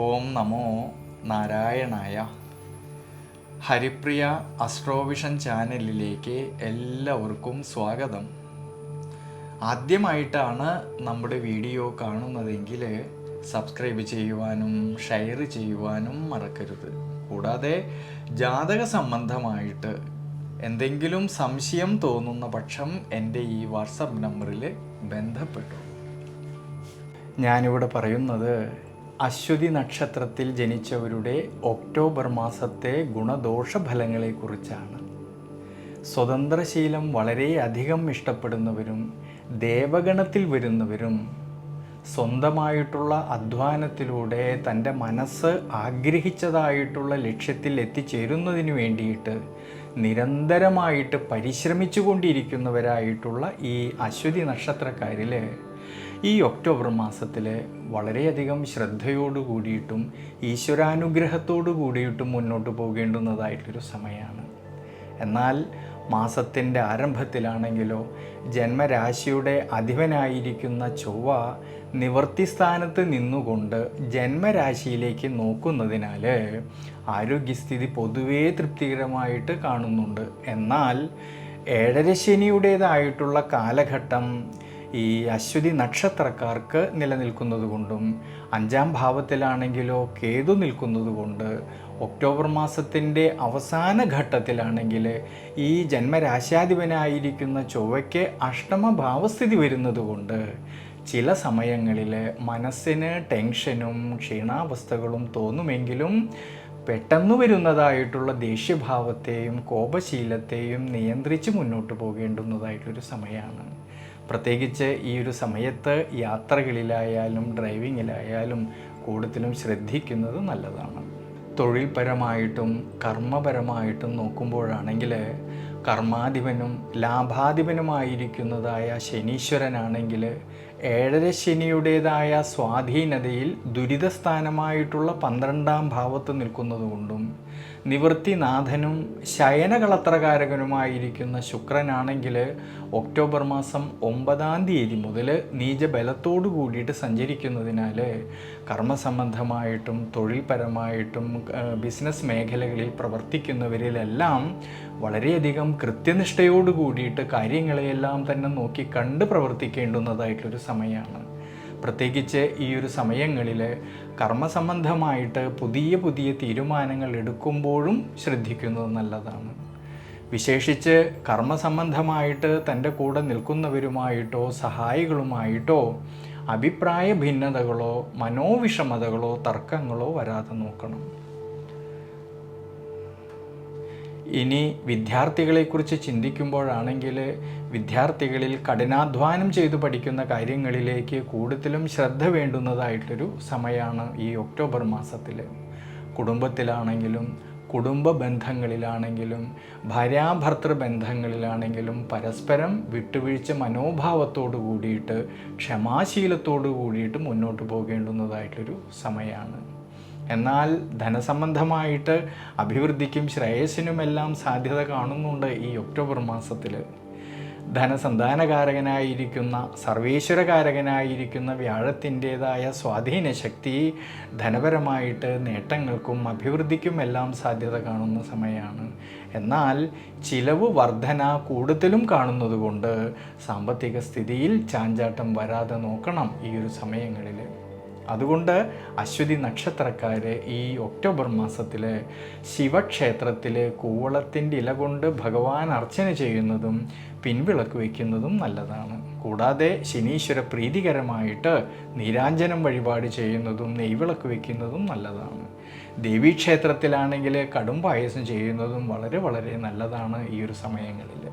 ഓം നമോ നാരായണായ. ഹരിപ്രിയ അസ്ട്രോവിഷൻ ചാനലിലേക്ക് എല്ലാവർക്കും സ്വാഗതം. ആദ്യമായിട്ടാണ് നമ്മുടെ വീഡിയോ കാണുന്നതെങ്കിൽ സബ്സ്ക്രൈബ് ചെയ്യുവാനും ഷെയർ ചെയ്യുവാനും മറക്കരുത്. കൂടാതെ ജാതക സംബന്ധമായിട്ട് എന്തെങ്കിലും സംശയം തോന്നുന്ന പക്ഷം എൻ്റെ ഈ വാട്സപ്പ് നമ്പറിൽ ബന്ധപ്പെട്ടു. ഞാനിവിടെ പറയുന്നത് അശ്വതി നക്ഷത്രത്തിൽ ജനിച്ചവരുടെ ഒക്ടോബർ മാസത്തെ ഗുണദോഷ ഫലങ്ങളെക്കുറിച്ചാണ്. സ്വതന്ത്രശീലം വളരെയധികം ഇഷ്ടപ്പെടുന്നവരും ദേവഗണത്തിൽ വരുന്നവരും സ്വന്തമായിട്ടുള്ള അധ്വാനത്തിലൂടെ തൻ്റെ മനസ്സ് ആഗ്രഹിച്ചതായിട്ടുള്ള ലക്ഷ്യത്തിൽ എത്തിച്ചേരുന്നതിന് വേണ്ടിയിട്ട് നിരന്തരമായിട്ട് പരിശ്രമിച്ചു കൊണ്ടിരിക്കുന്നവരായിട്ടുള്ള ഈ അശ്വതി നക്ഷത്രക്കാരിൽ ഈ ഒക്ടോബർ മാസത്തിൽ വളരെയധികം ശ്രദ്ധയോടു കൂടിയിട്ടും ഈശ്വരാനുഗ്രഹത്തോടു കൂടിയിട്ടും മുന്നോട്ട് പോകേണ്ടുന്നതായിട്ടൊരു സമയമാണ്. എന്നാൽ മാസത്തിൻ്റെ ആരംഭത്തിലാണെങ്കിലോ ജന്മരാശിയുടെ അധിപനായിരിക്കുന്ന ചൊവ്വ നിവർത്തി സ്ഥാനത്ത് നിന്നുകൊണ്ട് ജന്മരാശിയിലേക്ക് നോക്കുന്നതിനാൽ ആരോഗ്യസ്ഥിതി പൊതുവേ തൃപ്തികരമായിട്ട് കാണുന്നുണ്ട്. എന്നാൽ ഏഴരശനിയുടേതായിട്ടുള്ള കാലഘട്ടം ഈ അശ്വതി നക്ഷത്രക്കാർക്ക് നിലനിൽക്കുന്നത് കൊണ്ടും 5ാം ഭാവത്തിലാണെങ്കിലോ കേതു നിൽക്കുന്നത് കൊണ്ട് ഒക്ടോബർ മാസത്തിൻ്റെ അവസാന ഘട്ടത്തിലാണെങ്കിൽ ഈ ജന്മരാശ്യാധിപനായിരിക്കുന്ന ചൊവ്വയ്ക്ക് അഷ്ടമ ഭാവസ്ഥിതി വരുന്നത് കൊണ്ട് ചില സമയങ്ങളിൽ മനസ്സിന് ടെൻഷനും ക്ഷീണാവസ്ഥകളും തോന്നുമെങ്കിലും പെട്ടെന്ന് വരുന്നതായിട്ടുള്ള ദേഷ്യഭാവത്തെയും കോപശീലത്തെയും നിയന്ത്രിച്ച് മുന്നോട്ട് പോകേണ്ടുന്നതായിട്ടൊരു സമയമാണ്. പ്രത്യേകിച്ച് ഈ ഒരു സമയത്ത് യാത്രകളിലായാലും ഡ്രൈവിങ്ങിലായാലും കൂടുതലും ശ്രദ്ധിക്കുന്നത് നല്ലതാണ്. തൊഴിൽപരമായിട്ടും കർമ്മപരമായിട്ടും നോക്കുമ്പോഴാണെങ്കിൽ കർമാധിപനും ലാഭാധിപനുമായിരിക്കുന്നതായ ശനീശ്വരനാണെങ്കിൽ ഏഴരശനിയുടേതായ സ്വാധീനതയിൽ ദുരിതസ്ഥാനമായിട്ടുള്ള 12ാം ഭാവത്ത് നിൽക്കുന്നത് കൊണ്ടും നിവൃത്തിനാഥനും ശയനകളത്രകാരകനുമായിരിക്കുന്ന ശുക്രനാണെങ്കിൽ ഒക്ടോബർ മാസം 9ാം തീയതി മുതൽ നീചബലത്തോടു കൂടിയിട്ട് സഞ്ചരിക്കുന്നതിനാൽ കർമ്മസംബന്ധമായിട്ടും തൊഴിൽപരമായിട്ടും ബിസിനസ് മേഖലകളിൽ പ്രവർത്തിക്കുന്നവരിലെല്ലാം വളരെയധികം കൃത്യനിഷ്ഠയോട് കൂടിയിട്ട് കാര്യങ്ങളെയെല്ലാം തന്നെ നോക്കി കണ്ട് പ്രവർത്തിക്കേണ്ടുന്നതായിട്ടൊരു സമയമാണ്. പ്രത്യേകിച്ച് ഈ ഒരു സമയങ്ങളിൽ കർമ്മസംബന്ധമായിട്ട് പുതിയ പുതിയ തീരുമാനങ്ങൾ എടുക്കുമ്പോഴും ശ്രദ്ധിക്കുന്നത് നല്ലതാണ്. വിശേഷിച്ച് കർമ്മസംബന്ധമായിട്ട് തൻ്റെ കൂടെ നിൽക്കുന്നവരുമായിട്ടോ സഹായികളുമായിട്ടോ അഭിപ്രായ ഭിന്നതകളോ മനോവിഷമതകളോ തർക്കങ്ങളോ വരാതെ നോക്കണം. ഇനി വിദ്യാർത്ഥികളെക്കുറിച്ച് ചിന്തിക്കുമ്പോഴാണെങ്കിൽ വിദ്യാർത്ഥികളിൽ കഠിനാധ്വാനം ചെയ്തു പഠിക്കുന്ന കാര്യങ്ങളിലേക്ക് കൂടുതലും ശ്രദ്ധ വേണ്ടുന്നതായിട്ടൊരു സമയമാണ് ഈ ഒക്ടോബർ മാസത്തിൽ. കുടുംബത്തിലാണെങ്കിലും കുടുംബ ബന്ധങ്ങളിലാണെങ്കിലും ഭാര്യാഭർത്തൃ ബന്ധങ്ങളിലാണെങ്കിലും പരസ്പരം വിട്ടുവീഴ്ച മനോഭാവത്തോടു കൂടിയിട്ട് ക്ഷമാശീലത്തോടു കൂടിയിട്ട് മുന്നോട്ട് പോകേണ്ടുന്നതായിട്ടൊരു സമയമാണ്. എന്നാൽ ധനസംബന്ധമായിട്ട് അഭിവൃദ്ധിക്കും ശ്രേയസ്സിനുമെല്ലാം സാധ്യത കാണുന്നുണ്ട് ഈ ഒക്ടോബർ മാസത്തിൽ. ധനസന്താനകാരകനായിരിക്കുന്ന സർവേശ്വരകാരകനായിരിക്കുന്ന വ്യാഴത്തിൻ്റേതായ സ്വാധീന ശക്തി ധനപരമായിട്ട് നേട്ടങ്ങൾക്കും അഭിവൃദ്ധിക്കും എല്ലാം സാധ്യത കാണുന്ന സമയമാണ്. എന്നാൽ ചിലവ് വർധന കൂടുതലും കാണുന്നത് കൊണ്ട് സാമ്പത്തിക സ്ഥിതിയിൽ ചാഞ്ചാട്ടം വരാതെ നോക്കണം ഈ ഒരു സമയങ്ങളിൽ. അതുകൊണ്ട് അശ്വതി നക്ഷത്രക്കാർ ഈ ഒക്ടോബർ മാസത്തിൽ ശിവക്ഷേത്രത്തിൽ കൂവളത്തിൻ്റെ ഇല കൊണ്ട് ഭഗവാൻ അർച്ചന ചെയ്യുന്നതും പിൻവിളക്ക് വയ്ക്കുന്നതും നല്ലതാണ്. കൂടാതെ ശനീശ്വര പ്രീതികരമായിട്ട് നീരാഞ്ജനം വഴിപാട് ചെയ്യുന്നതും നെയ്വിളക്ക് വയ്ക്കുന്നതും നല്ലതാണ്. ദേവീക്ഷേത്രത്തിലാണെങ്കിൽ കടും പായസം ചെയ്യുന്നതും വളരെ വളരെ നല്ലതാണ് ഈ ഒരു സമയങ്ങളിൽ.